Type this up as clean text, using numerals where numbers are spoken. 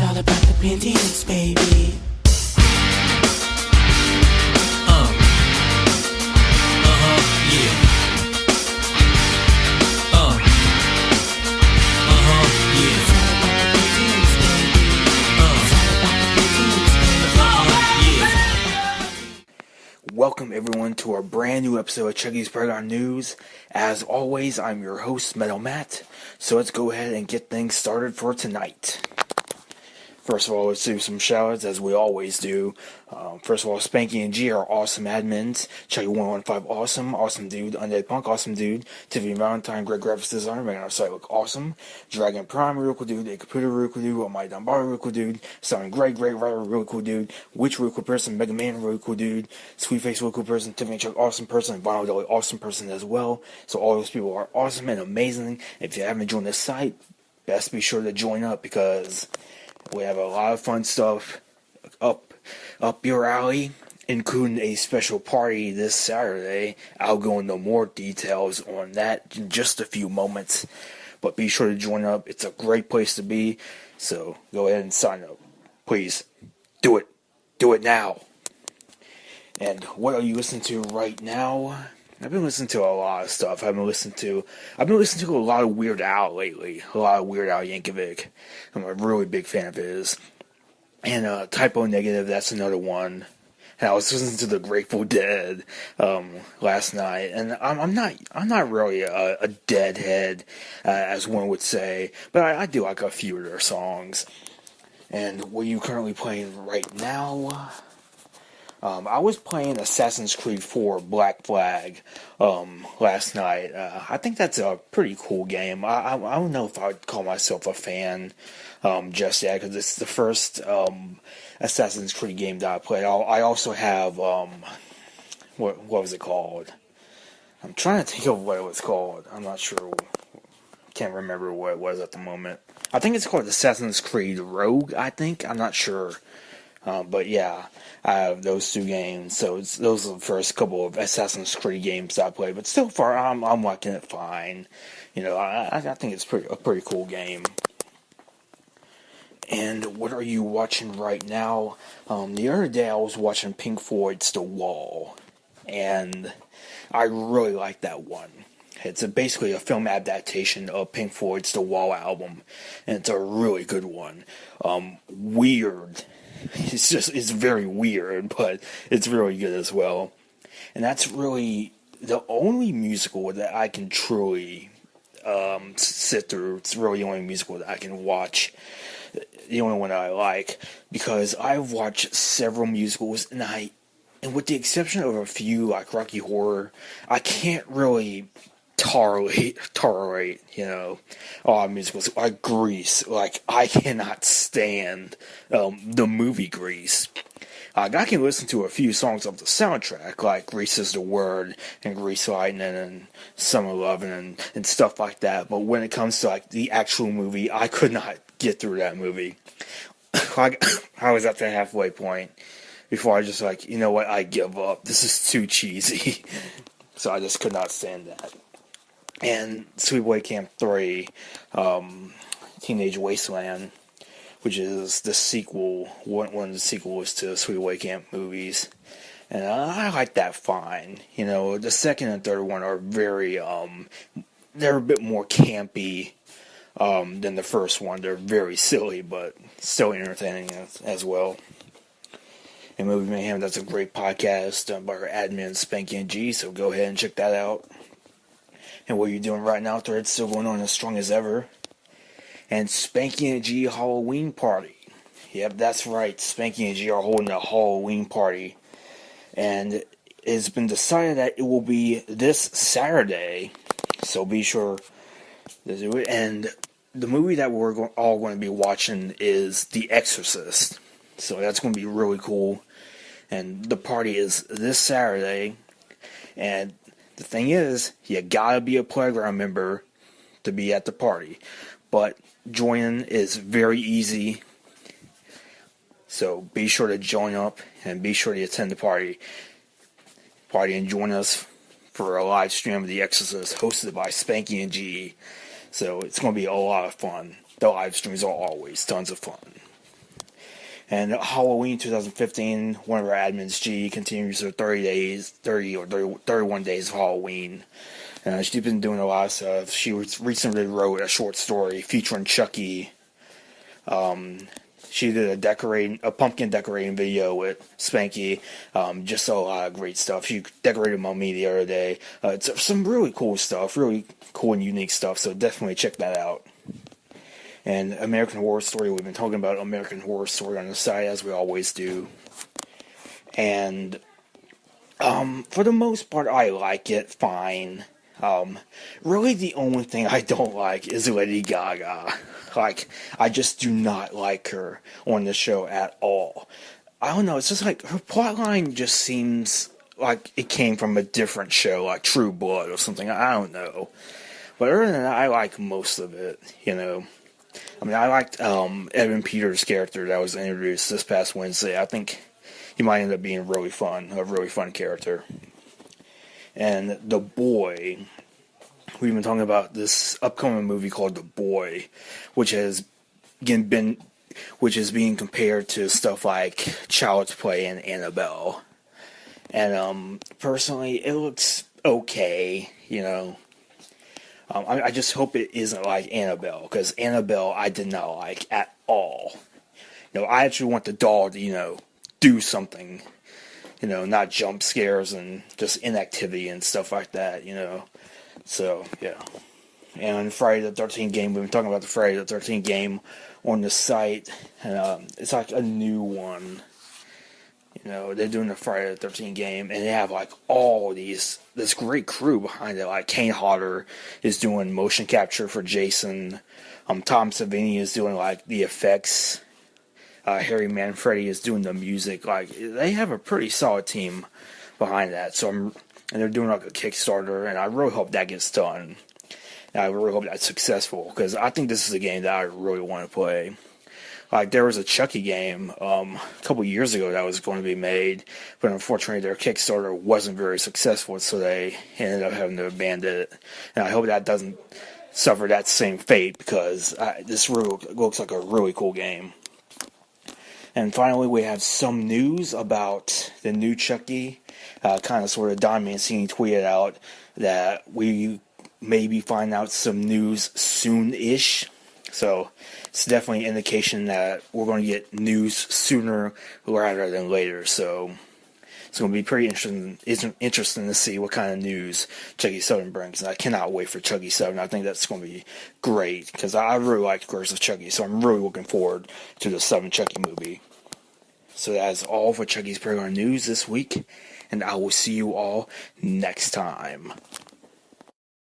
all about the panties, baby. Welcome everyone to our brand new episode of Chucky's Paragon News. As always, I'm your host, Metal Matt. So let's go ahead and get things started for tonight. First of all, let's do some shoutouts as we always do. First of all, Spanky and G are awesome admins. Chucky115 awesome dude. Undead Punk, awesome dude. Tiffany Valentine, great graphics designer, making our site look awesome. Dragon Prime, real cool dude. Ikapuda, real cool dude. Almighty Dunbar, real cool dude. Sounding great writer, really cool dude. Witch, real cool person. Mega Man, really cool dude. Sweetface, real cool person. Tiffany Chuck, awesome person. And Vinyl Deli, awesome person as well. So all those people are awesome and amazing. If you haven't joined this site, best be sure to join up because we have a lot of fun stuff up your alley, including a special party this Saturday. I'll go into more details on that in just a few moments, but be sure to join up. It's a great place to be, so go ahead and sign up. Please, do it. Do it now. And what are you listening to right now? I've been listening to a lot of stuff. I've been listening to a lot of Weird Al lately. A lot of Weird Al Yankovic. I'm a really big fan of his. And Typo Negative, that's another one. And I was listening to the Grateful Dead last night, and I'm not really a Deadhead, as one would say, but I do like a few of their songs. And what are you currently playing right now? I was playing Assassin's Creed 4 Black Flag last night. I think that's a pretty cool game. I don't know if I would call myself a fan just yet, because it's the first Assassin's Creed game that I played. I also have, what was it called? I'm trying to think of what it was called. I'm not sure. Can't remember what it was at the moment. I think it's called Assassin's Creed Rogue, I think. I'm not sure. But yeah, I have those two games, so those are the first couple of Assassin's Creed games that I played. But so far, I'm liking it fine. You know, I think it's a pretty cool game. And what are you watching right now? The other day I was watching Pink Floyd's The Wall, and I really like that one. It's basically a film adaptation of Pink Floyd's The Wall album, and it's a really good one. Weird. It's very weird, but it's really good as well. And that's really the only musical that I can truly sit through. It's really the only musical that I can watch. The only one that I like, because I've watched several musicals, and with the exception of a few like Rocky Horror, I can't really tolerate, a lot of musicals. Like Grease, I cannot stand the movie Grease. I can listen to a few songs of the soundtrack, like Grease is the Word, and Grease Lightning, and Summer Lovin', and stuff like that, but when it comes to the actual movie, I could not get through that movie. I was at the halfway point before I just you know what, I give up. This is too cheesy. So I just could not stand that. And Sleepaway Camp 3, Teenage Wasteland, which is the sequel, one of the sequels to Sleepaway Camp movies. And I like that fine. You know, the second and third one are very, they're a bit more campy than the first one. They're very silly, but still entertaining as well. And Movie Mayhem, that's a great podcast done by our admin Spanky and G, so go ahead and check that out. And what you're doing right now, Thread's still going on as strong as ever. And Spanky and G Halloween party. Yep, that's right. Spanky and G are holding a Halloween party. And it's been decided that it will be this Saturday. So be sure to do it. And the movie that we're all going to be watching is The Exorcist. So that's going to be really cool. And the party is this Saturday. And the thing is, you gotta be a Playground member to be at the party. But joining is very easy. So be sure to join up and be sure to attend the party and join us for a live stream of The Exorcist hosted by Spanky and G. So it's going to be a lot of fun. The live streams are always tons of fun. And Halloween 2015, one of our admins, G, continues her 31 days of Halloween. She's been doing a lot of stuff. She recently wrote a short story featuring Chucky. She did a pumpkin decorating video with Spanky. Just a lot of great stuff. She decorated Mummy the other day. It's some really cool stuff, really cool and unique stuff. So definitely check that out. And American Horror Story, we've been talking about American Horror Story on the side, as we always do. And for the most part, I like it fine. Really the only thing I don't like is Lady Gaga. Like, I just do not like her on the show at all. I don't know, it's just like, her plotline just seems like it came from a different show, like True Blood or something, I don't know. But other than that, I like most of it, you know. I mean, I liked Evan Peters' character that was introduced this past Wednesday. I think he might end up being a really fun character. And The Boy, we've been talking about this upcoming movie called The Boy, which is being compared to stuff like Child's Play and Annabelle. And personally, it looks okay, you know. I just hope it isn't like Annabelle, because Annabelle I did not like at all. You know, I actually want the doll to, you know, do something. You know, not jump scares and just inactivity and stuff like that, you know. So, yeah. And Friday the 13th game, we've been talking about the Friday the 13th game on the site. And it's like a new one. You know, they're doing the Friday the 13th game, and they have like all this great crew behind it. Like Kane Hodder is doing motion capture for Jason. Tom Savini is doing like the effects. Harry Manfredi is doing the music. Like, they have a pretty solid team behind that. And they're doing like a Kickstarter, and I really hope that gets done. And I really hope that's successful, because I think this is a game that I really want to play. Like, there was a Chucky game a couple years ago that was going to be made, but unfortunately their Kickstarter wasn't very successful, so they ended up having to abandon it. And I hope that doesn't suffer that same fate, because this really looks like a really cool game. And finally, we have some news about the new Chucky. Kind of sort of Don Mancini tweeted out that we maybe find out some news soon-ish. So it's definitely an indication that we're going to get news sooner rather than later. So it's going to be pretty interesting to see what kind of news Chucky 7 brings. And I cannot wait for Chucky 7. I think that's going to be great, because I really like Curse of Chucky. So I'm really looking forward to the 7 Chucky movie. So that is all for Chucky's Playground News this week. And I will see you all next time.